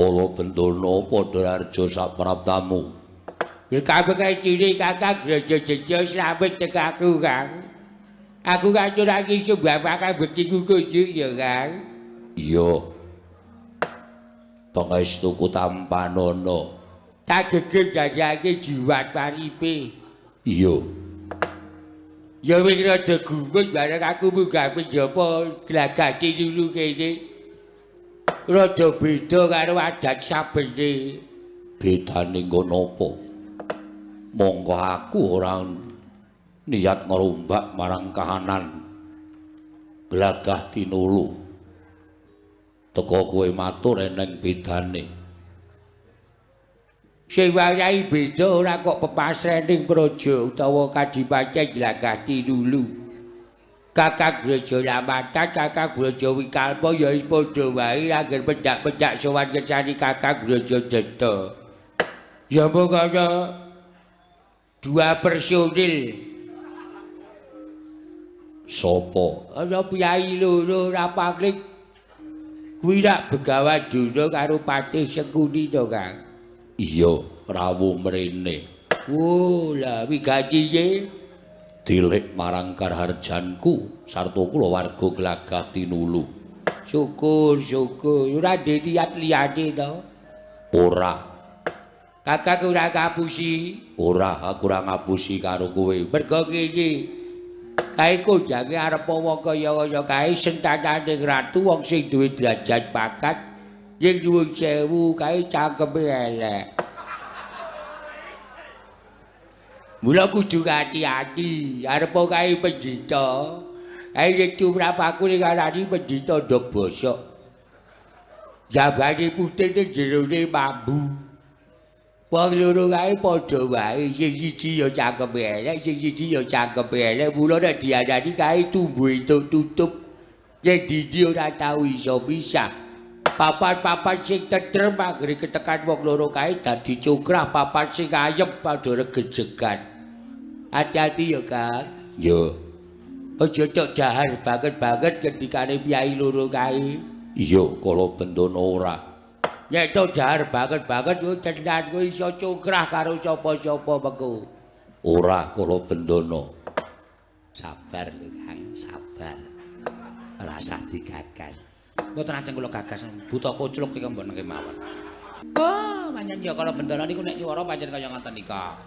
Kala Bendana padha arja sapraptamu. Ya kabeh kae cilik Kakang Brajajeja srawet tekaku Kang. Aku kan ora iso babakan bektiku kujuk ya Kang. Iya. Pangestuku tampanana. Tak geger dadake jiwat paripe. Iya. Ya wis rada gumun bareng aku munggah penjapa glagati dulu kene. Rada beda karo adat sabene. Bedane ngono apa? Monggo aku ora niat ngerombak marang kahanan Glagah Tinulu. Teka kowe matur eneng bedane. Sing wayahe beda ora kok pepasrening praja utawa kadipaten Glagah Tinulu. Kakang Brajalamatan, Kakang Brajawikalpa ya wis padha wae angger pendak-pendak sowan kesani Kakang Brajadeta. Ya mung ana 2 personil. Sopo? Ana piyai loro rapaklik kuwi rak Begawan Duna karo Patih Sekuni to, Kang. Iya, rawuh mrene. Oh, lah wigatiye Dilik marang Karharjanku sarta kulawarga Glagah Tinulu. syukur ora niat liyane to. Ora, Kakang ora ngapusi. ora aku ora ngapusi karo kowe. Mergo kene kae kondange arep wong kaya-kaya kae sentananing ratu wong sing duwe derajat pangkat yen nyuwun sewu kae cangkeme elek. Mula kudu hati-hati arep kae pendhita. Kae yen tumrap aku ning arani pendhita ndok bosok. Jabane putih ning jerone mambu. Wong loro kae padha wae, sing siji ya cangkeme elek, sing siji ya cangkeme elek. Mula nek diarani kae tumbuh entuk tutup. Yen didi ora tau iso pisah. Papan-papan sing tentrem anggere ketekan wong loro kae dadi cokrah, papan sing ayem padha regejegan. Hati-hati ya, Kang. Ya, Aja tok dahar banget-banget ketikane piyai loro kae. iya kala Bendana ora. Nek tok dahar banget-banget yo tenan kowe iso cokrah karo sapa-sapa mengko. Ora kala Bendana. Sabar lho, Kang, sabar. Ora usah digagas. Mboten ajeng kula gagas buta kucluk iki mbon kemawon. Oh, pancen ya kala Bendana niku nek nyuwara pancen kaya ngoten nika.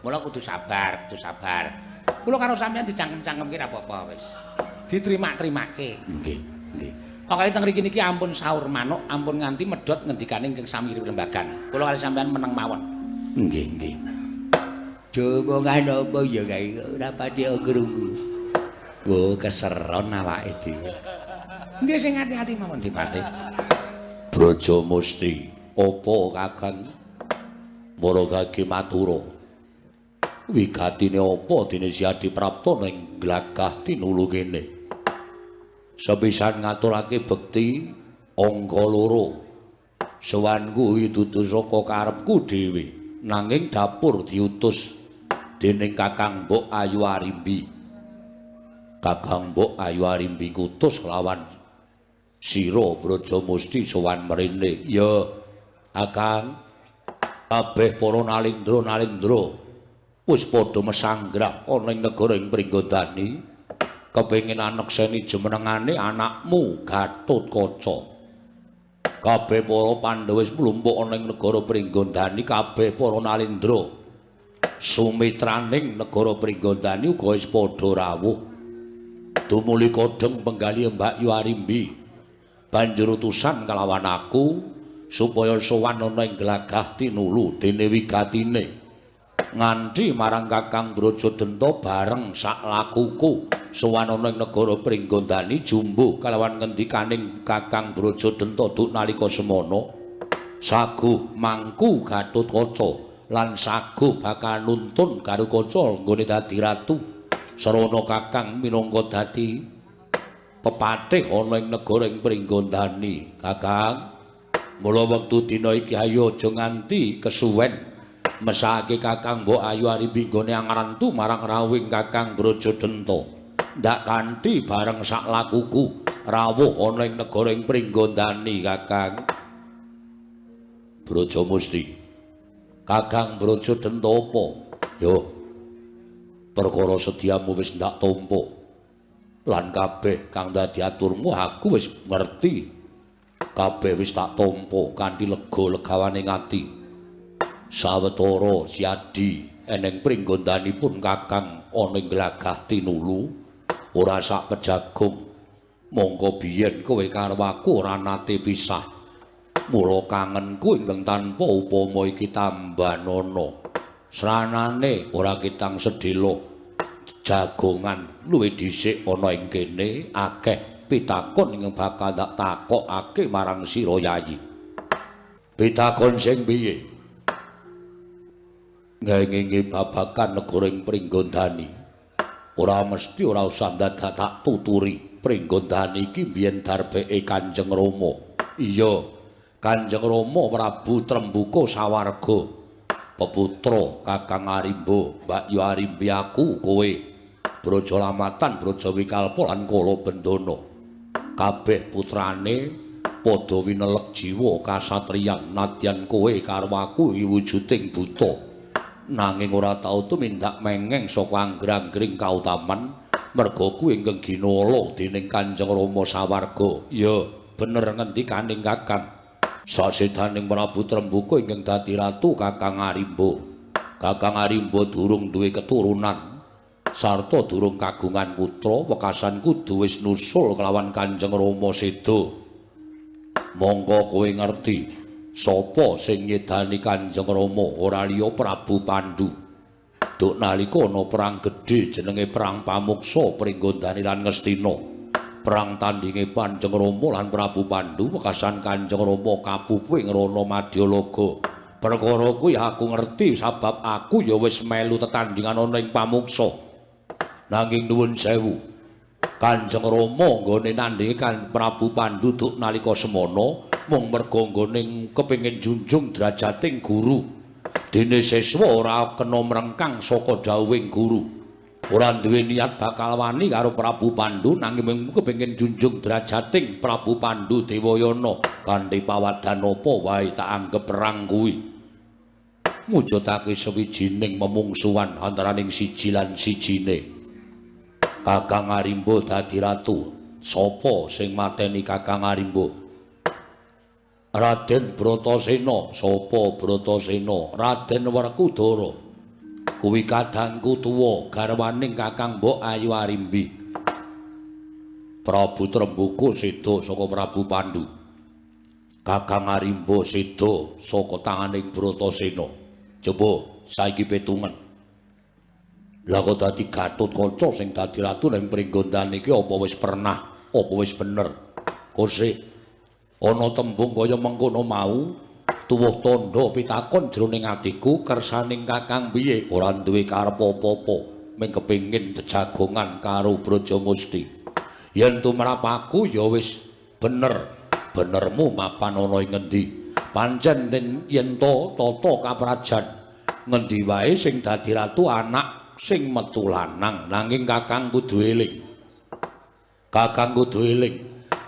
Mula kudu sabar, kudu sabar. Kula karo sampeyan dicangkem-cangkemke ra apa-apa wis. Diterima-terimake. Nggih, nggih. Pokoke teng mriki niki ampun saur manuk, ampun nganti medhot ngendikane ingkang sami rembagan. Kula kali sampeyan meneng mawon. Nggih, nggih. Omongan apa ya kae ora pati krungu. Wo keseron awake dhewe. Nggih sing ati-ati mawon Dipati. Braja Musti, apa Kakang? Maragake matura. Wigatine apa dene Siadi Prapta ning Glagah Tinulu kene? Sepisan ngaturake bekti angka 2. Sowanku dudu saka karepku dhewe, nanging dapur diutus dening Kakang Mbok Ayu Arimbi. Kakang Mbok Ayu Arimbi ngutus lawan sira Braja Musti sowan mrene. Ya, Kakang. Kabeh para nalindra wis padha mesanggrah ana ing negara ing Pringgondani. Kepengin anekseni jemenengane anakmu Gatotkaca. Kabeh para Pandhawa wis mlumpuk ana ing negara Pringgondani, kabeh para nalindra sumitraning negara Pringgondani uga wis padha rawuh. Tumuli kodheng penggali Mbak Yu Arimbi banjur utusan kalawan aku supaya sowan ana ing Glagah Tinulu dene wigatine nganti marang Kakang Brajadenta bareng sak lakuku sowan ana ing negara Pringgondani jumbuh kalawan ngendikaning Kakang Brajadenta duk nalika semana saguh mangku Gatotkaca lan saguh bakal nuntun karo kaca nggone dadi ratu sarana Kakang minangka dadi pepatih ana ing negara ing Pringgondani. Kakang, mula wektu dina iki ayo aja nganti kesuwen mesake Kakang Mbok Ayu Arimbi nggone angrantu marang rawuhing Kakang Brajadenta. Ndak kanthi bareng sak lakuku rawuh ana ing negara ing Pringgondani, Kakang. Brajamusti. Kakang Brajadanta apa? Yo. Perkara sediamu wis ndak tampa. Lan kabeh kang dadi aturmu aku wis ngerti. Kabeh wis tak tampa kanthi lega legawaning ati. Sawetara siadi eneng pringgondanipun Kakang ana ing glagah tinulu ora sak pejagung. Mongko biyen kowe karo aku ora nate pisah. Mula kangenku ingkang tanpa upama iki tambanono. Sranane ora kitang sedhela. Jagongan luwih dhisik ana ing kene akeh pitakon ingkang bakal tak takokake marang sira Yayi. Pitakon sing piye? Ngenge babakan negara ing Pringgondani. Ora mesti ora usah dadak tak tuturi. Pringgondani iki biyen darbeke Kanjeng Rama. Iya, Kanjeng Rama Prabu Trembuka Sawarga. Peputra Kakang Arimba, Mbakyu Arimbi aku kowe. Braja Lamatan, Braja Wikalpa lan Kala Bendana. Kabeh putrane padha winelek jiwa kasatriyan nadyan kowe karo aku wujuding buta. Nanging ora tau tumindak mengeng saka angger-anggering kautaman. Merga kuwi ingkang ginala dening Kanjeng Rama Sawarga. Ya, bener ngendikaning Kakang. Sasedaning Prabu Trembuka ingkang dadi ratu Kakang Arimba. Kakang Arimba durung duwe keturunan sarta durung kagungan putra, wekasan kudu wis nusul kelawan Kanjeng Rama Seda. Monggo kowe ngerti sapa sing nyedani Kanjeng Rama ora liya Prabu Pandhu. Duk nalika ana perang gedhe jenenge Perang Pamuksa Pringgondani lan Ngastina. Perang tandhinge Kanjeng Rama lan Prabu Pandhu wekasan Kanjeng Rama kapupuing rana Madyalaga. Perkara kuwi aku ngerti sabab aku ya wis melu tetandhingan ana ing Pamuksa. Nanging nuwun sewu. Kanjeng Rama nggone nandhingi kan Prabu Pandhu duk nalika semana mung merga nggone kepengin junjung drajating guru. Dene siswa ora kena mrengkang saka dawuhing guru. Ora duwe niat bakal wani karo Prabu Pandhu nanging mung kepengin junjung drajating Prabu Pandhu Dewayana kanthi pawadan apa wae tak anggep perang kuwi. Mujudake sawijining memungsuhan antaraning siji lan sijine. Kakang Arimba dadi ratu. Sapa sing mateni Kakang Arimba? Raden Bratasena. Sapa Bratasena? Raden Werkudara. Kuwi kadangku tuwa garwaning Kakang Mbok Ayu Arimbi. Prabu Trembuka seda saka Prabu Pandhu. Kakang Arimba seda saka tanganing Bratasena. Coba saiki petungan. Lah kok dadi Gatotkaca sing dadi ratu ning Pringgondani iki apa wis pernah? Apa wis bener? Kosik ana tembung kaya mengkono mau tuwuh tandha pitakon jroning atiku kersaning Kakang piye ora duwe karep apa-apa mung kepengin jejagongan karo Brajamusti. Yen tumrap aku ya wis bener. Benermu mapan ana ing ngendi? Pancen yen to tata kaprajan ngendi wae sing dadi ratu anak sing metu lanang nanging Kakang kudu eling. Kakang kudu eling.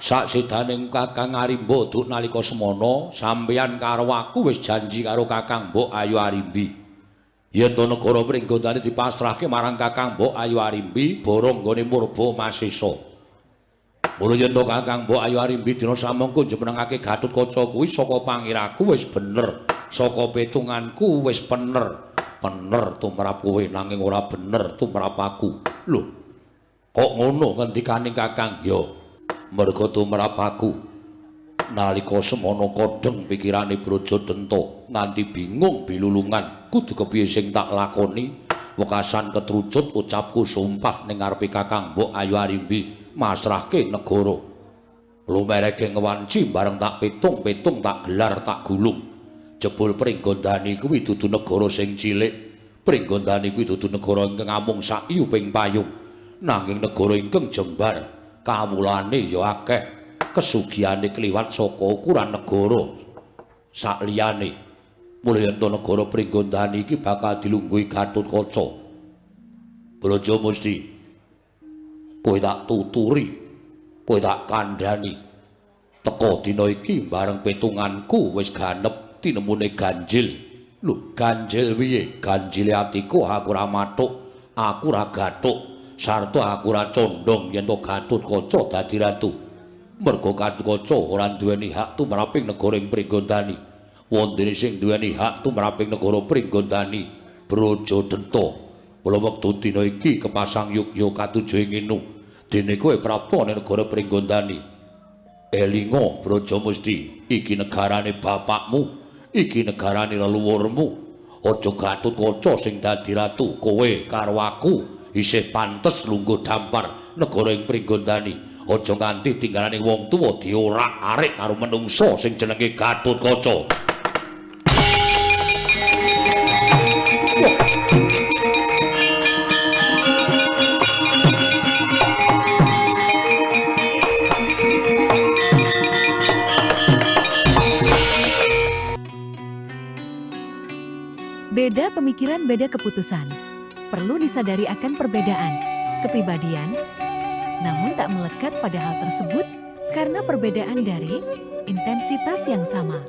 Saksidaning Kakang Arimba duk nalika semana sampeyan karo aku wis janji karo Kakang Mbok Ayu Arimbi. Yen to negara Pringgondani dipasrahke marang Kakang Mbok Ayu Arimbi borong nggone Murba Masesa. Mula yen to Kakang Mbok Ayu Arimbi dina samangka njenengake Gatotkaca kuwi saka pangiraku wis bener, saka petunganku wis bener. Bener tumrap kowe nanging ora bener tumrap aku. Lho, kok ngono ngendikaning Kakang? Ya merga tumrap aku nalika semana kodheng pikirane Brajadanta nganti bingung bilulungan kudu kepiye sing tak lakoni wekasan ketrucut ucapku sumpah ning ngarepe Kakang Mbok Ayu Arimbi masrahke negara lumereke ngewanci bareng tak pitung-pitung tak gelar tak gulung jebul Pringgondani kuwi dudu negara sing cilik. Pringgondani kuwi dudu negara ingkang amung sak iyuping payung nanging negara ingkang jembar kawulane ya akeh kesugihane kliwat saka ukuran negara sak liyane. Mula yen to negara Pringgondani iki bakal dilungguhi Gatotkaca. Brajamusti, kowe tak tuturi, kowe tak kandhani. Teka dina iki bareng petunganku wis ganep tinemune ganjil. Lho, ganjil piye? Ganjile atiku aku ora mathuk, aku ora gathuk, sarta aku ora condong yen to Gatotkaca dadi ratu. Merga Gatotkaca ora duweni hak tumraping negara ing Pringgondani. Wondene sing duweni hak tumraping negara Pringgondani, Brajadenta. Mula wektu dina iki kepasang yukya katujuh ing nginu. Dene kowe prapta ning negara Pringgondani. Elinga Brajamusti, iki negarane bapakmu, iki negarane leluhurmu. Aja Gatotkaca sing dadi ratu, kowe karo aku isih pantes lungguh dampar negara ing Pringgondani. Aja nganti tinggalane wong tuwa diorak-arik karo menungsa sing jenenge Gatotkaca. Beda pemikiran, beda keputusan. Perlu disadari akan perbedaan kepribadian, namun tak melekat pada hal tersebut karena perbedaan dari intensitas yang sama.